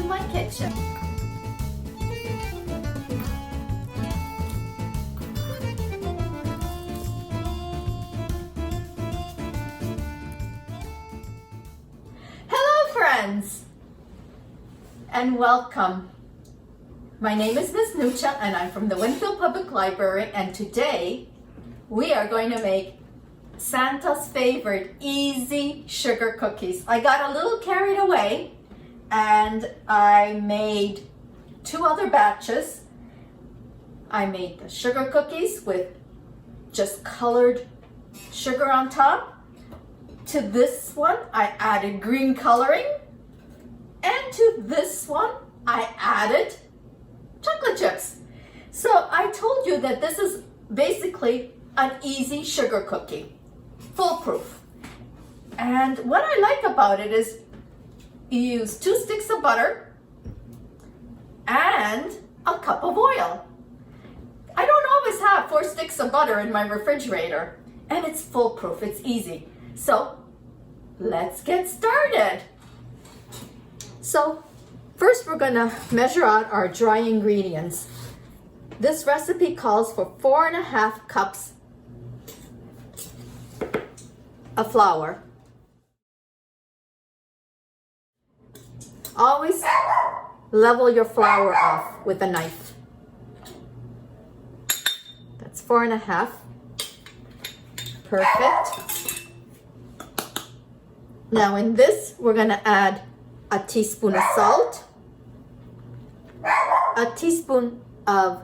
my kitchen. Hello friends and welcome. My name is Ms. Nuccia and I'm from the Winfield Public Library, and today we are going to make Santa's favorite easy sugar cookies. I got a little carried away and I made 2 other batches. I made the sugar cookies with just colored sugar on top. To this one I added green coloring, and to this one I added chocolate chips. So I told you that this is basically an easy sugar cookie. Foolproof. And what I like about it is you use 2 sticks of butter and a cup of oil. I don't always have 4 sticks of butter in my refrigerator, and it's foolproof, it's easy. So let's get started. So first we're gonna measure out our dry ingredients. This recipe calls for 4.5 cups of flour. Always level your flour off with a knife. That's 4.5. Perfect. Now in this, we're gonna add a teaspoon of salt, a teaspoon of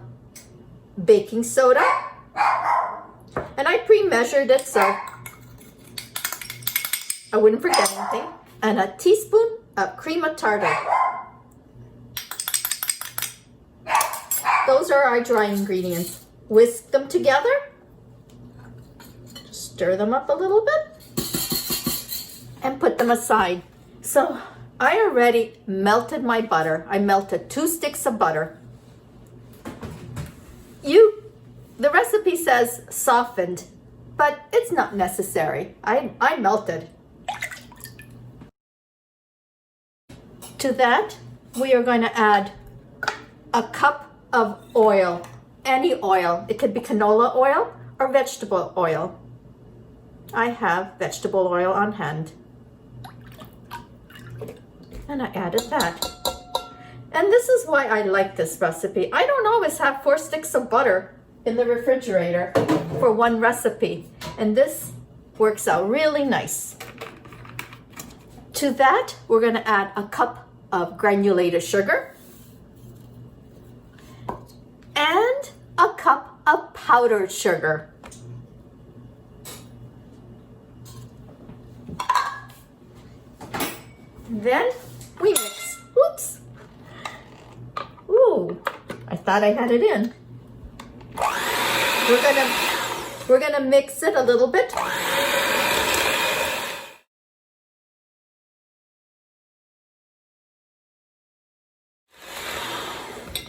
baking soda, and I pre-measured it so I wouldn't forget anything, and a teaspoon of cream of tartar. Those are our dry ingredients. Whisk them together. Just stir them up a little bit and put them aside. So I already melted my butter. I melted 2 sticks of butter. The recipe says softened, but it's not necessary. I melted. To that, we are going to add a cup of oil, any oil. It could be canola oil or vegetable oil. I have vegetable oil on hand. And I added that. And this is why I like this recipe. I don't always have 4 sticks of butter in the refrigerator for one recipe. And this works out really nice. To that, we're going to add a cup of granulated sugar and a cup of powdered sugar. Then we mix. Oops. Ooh, I thought I had it in. We're gonna mix it a little bit.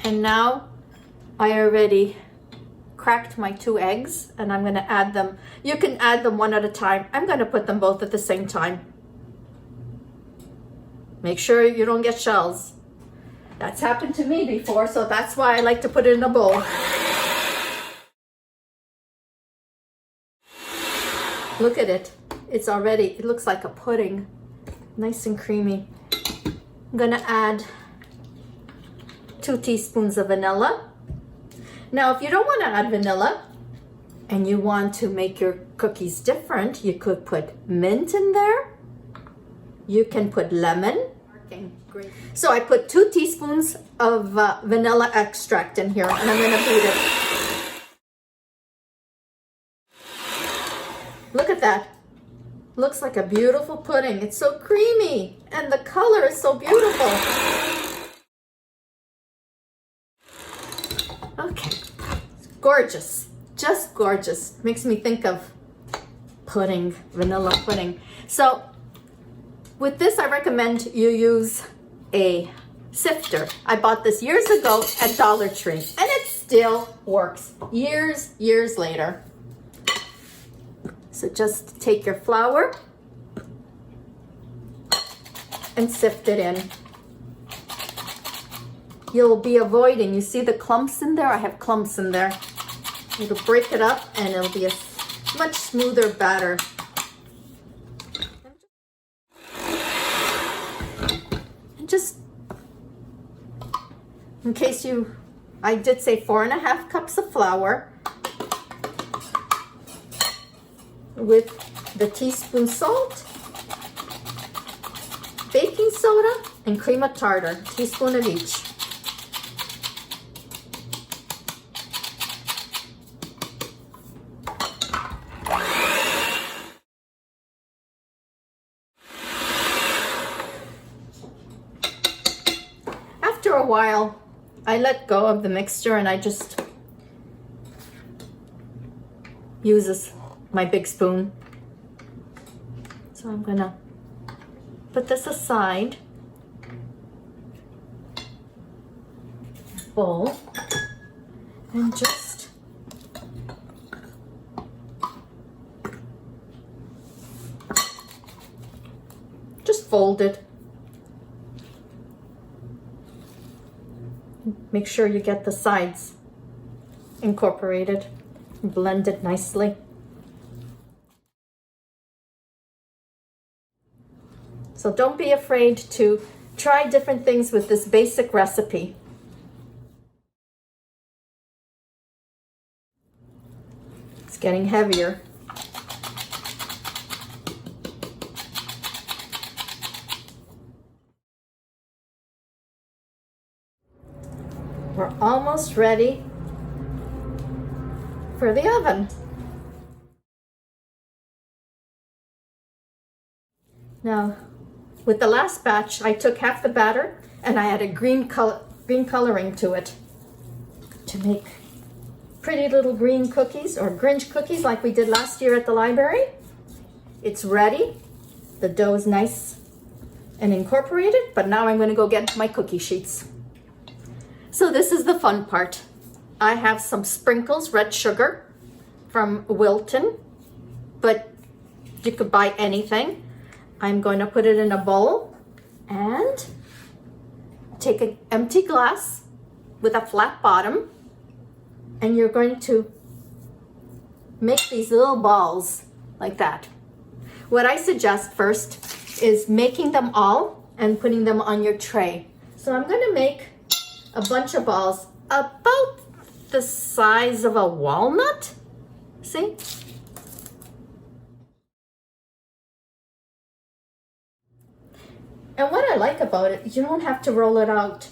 And now I already cracked my 2 eggs and I'm gonna add them. You can add them one at a time. I'm gonna put them both at the same time. Make sure you don't get shells. That's happened to me before, so that's why I like to put it in a bowl. Look at it. It looks like a pudding. Nice and creamy. I'm gonna add 2 teaspoons of vanilla. Now, if you don't want to add vanilla and you want to make your cookies different, you could put mint in there. You can put lemon. Great. So I put 2 teaspoons of vanilla extract in here, and I'm going to beat it. Look at that. Looks like a beautiful pudding. It's so creamy, and the color is so beautiful. Okay, it's gorgeous, just gorgeous. Makes me think of pudding, vanilla pudding. So with this, I recommend you use a sifter. I bought this years ago at Dollar Tree, and it still works years later. So just take your flour and sift it in. you'll be avoiding. You see the clumps in there? I have clumps in there. It'll break it up and it'll be a much smoother batter. And just in case I did say 4½ cups of flour with the teaspoon salt, baking soda, and cream of tartar, teaspoon of each. After a while, I let go of the mixture and I just use my big spoon. So I'm gonna put this aside, bowl, and just fold it. Make sure you get the sides incorporated, blend it nicely. So don't be afraid to try different things with this basic recipe. It's getting heavier. We're almost ready for the oven. Now, with the last batch, I took half the batter and I added green coloring to it to make pretty little green cookies or Grinch cookies like we did last year at the library. It's ready. The dough is nice and incorporated, but now I'm going to go get my cookie sheets. So this is the fun part. I have some sprinkles, red sugar from Wilton, but you could buy anything. I'm going to put it in a bowl and take an empty glass with a flat bottom, and you're going to make these little balls like that. What I suggest first is making them all and putting them on your tray. So I'm going to make a bunch of balls about the size of a walnut. See? And what I like about it, you don't have to roll it out.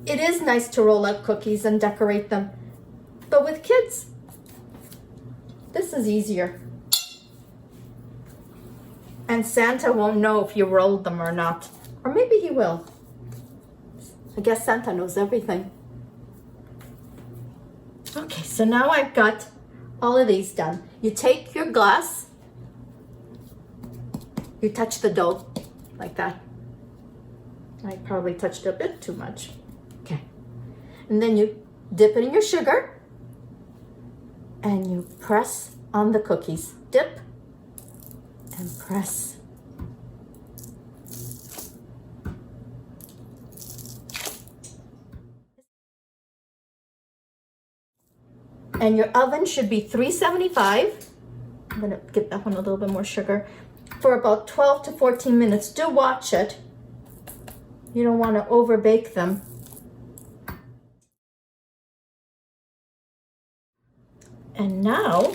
It is nice to roll out cookies and decorate them. But with kids, this is easier. And Santa won't know if you rolled them or not. Or maybe he will. I guess Santa knows everything. Okay, so now I've got all of these done. You take your glass, you touch the dough like that. I probably touched a bit too much. Okay. And then you dip it in your sugar and you press on the cookies. Dip and press. And your oven should be 375. I'm gonna give that one a little bit more sugar. For about 12 to 14 minutes. Do watch it. You don't want to over bake them. And now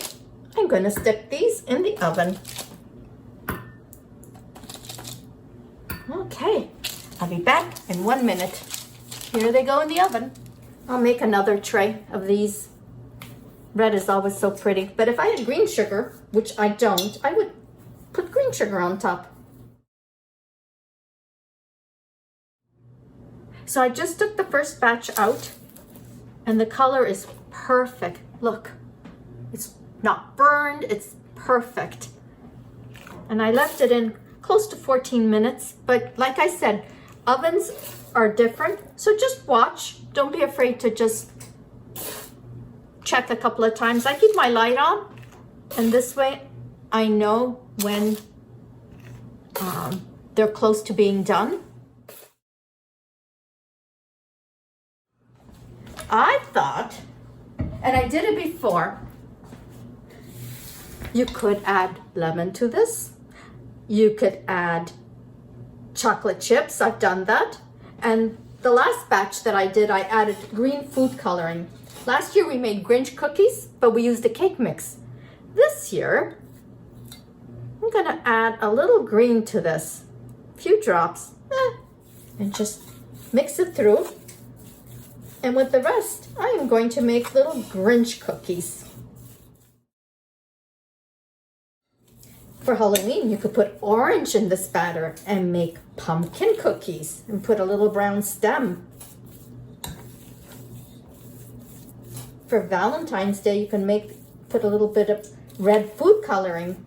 I'm going to stick these in the oven. Okay, I'll be back in 1 minute. Here they go in the oven. I'll make another tray of these. Red is always so pretty, but if I had green sugar, which I don't, I would put green sugar on top. So I just took the first batch out and the color is perfect. Look, it's not burned, it's perfect. And I left it in close to 14 minutes, but like I said, ovens are different, so just watch. Don't be afraid to just check a couple of times. I keep my light on, and this way I know when they're close to being done. I thought, and I did it before, you could add lemon to this. You could add chocolate chips. I've done that. And the last batch that I did, I added green food coloring. Last year we made Grinch cookies, but we used a cake mix. This year, I'm gonna add a little green to this, a few drops, and just mix it through. And with the rest, I am going to make little Grinch cookies. For Halloween, you could put orange in this batter and make pumpkin cookies and put a little brown stem. For Valentine's Day, you can put a little bit of red food coloring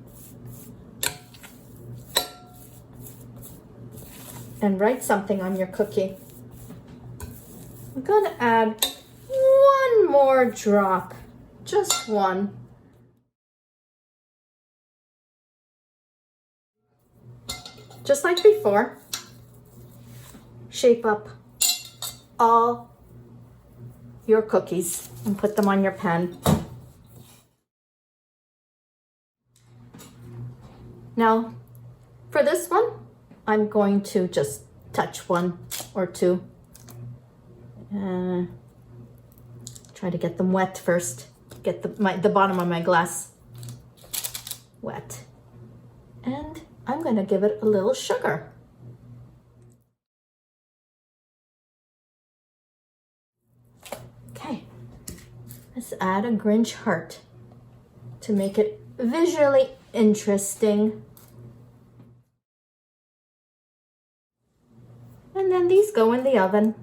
and write something on your cookie. I'm gonna add one more drop, just one. Just like before, shape up all your cookies and put them on your pan. Now, for this one, I'm going to just touch one or two. Try to get them wet first. Get the bottom of my glass wet. And I'm going to give it a little sugar. Okay, let's add a Grinch heart to make it visually interesting. And then these go in the oven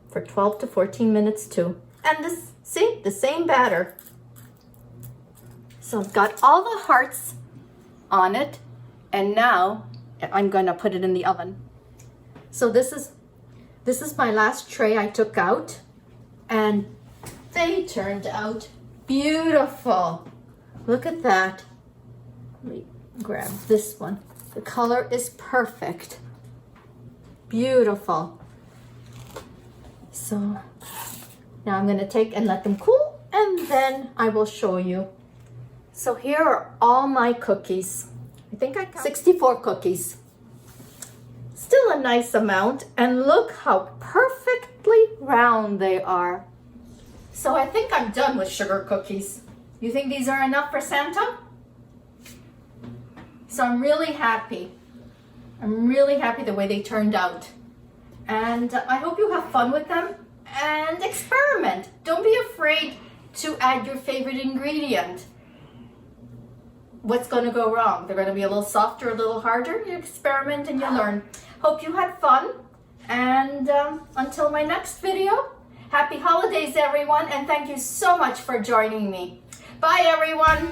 for 12 to 14 minutes too. And this, see, the same batter. So I've got all the hearts on it. And now I'm gonna put it in the oven. So this is my last tray I took out, and they turned out beautiful. Look at that. Let me grab this one. The color is perfect. Beautiful. So now I'm gonna take and let them cool, and then I will show you. So here are all my cookies. I think I got 64 cookies. Still a nice amount, and look how perfectly round they are. So I think I'm done with sugar cookies. You think these are enough for Santa? So I'm really happy. I'm really happy the way they turned out. And I hope you have fun with them and experiment. Don't be afraid to add your favorite ingredient. What's going to go wrong? They're going to be a little softer, a little harder. You experiment and you learn. Hope you had fun. And until my next video, happy holidays, everyone. And thank you so much for joining me. Bye, everyone.